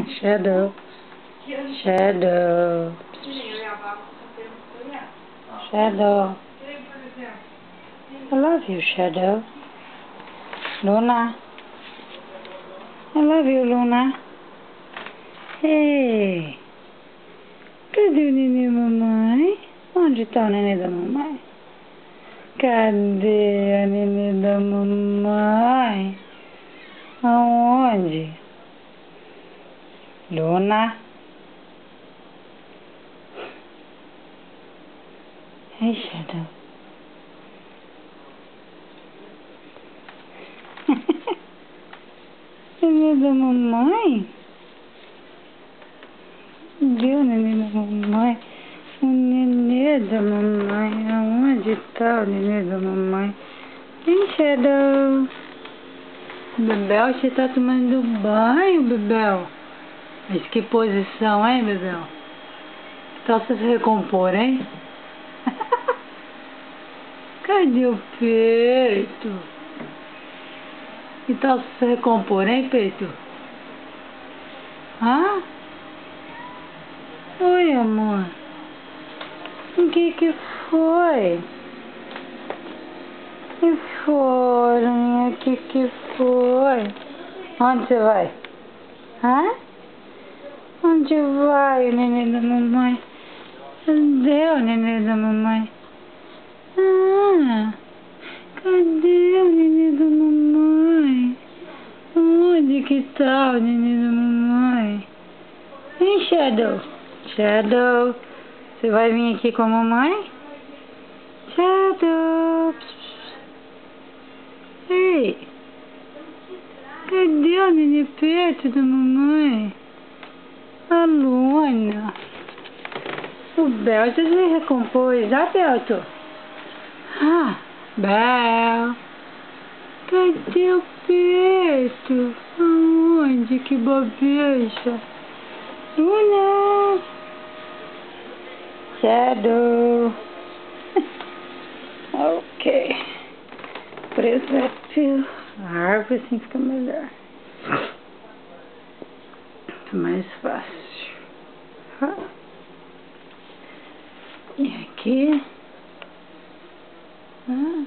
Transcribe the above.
Shadow. Shadow. Shadow. I love you, Shadow. Luna. I love you, Luna. Ei. Cadê o neném da mamãe? Onde está o neném da mamãe? Cadê a neném da mamãe? Aonde? Luna? Ei, Shadow. Neném da mamãe? Cadê o neném da mamãe? O neném da mamãe. Aonde está o neném da mamãe? Hein, Shadow? Bebel, você tá tomando banho, Bebel? Mas que posição, hein, Bebel? Que tal você se recompor, hein? Cadê o peito? Que tal você se recompor, hein, peito? Hã? Oi, amor. O que foi? Que foi, minha? Que foi? Onde você vai? Hã? Onde vai o neném da mamãe? Cadê o neném da mamãe? Ah, cadê o neném da mamãe? Onde que tá o neném da mamãe? Hein, Shadow? Shadow, você vai vir aqui com a mamãe? Shadow. Ei, cadê o neném perto da mamãe? A Luna. O Belto se recompôs, ah, Belto? Ah, Bel. Cadê o peito? Aonde? Que bobeja. Luna. Shadow. Ok. Presépio. A árvore assim fica melhor. Fica mais fácil. E aqui. Ah.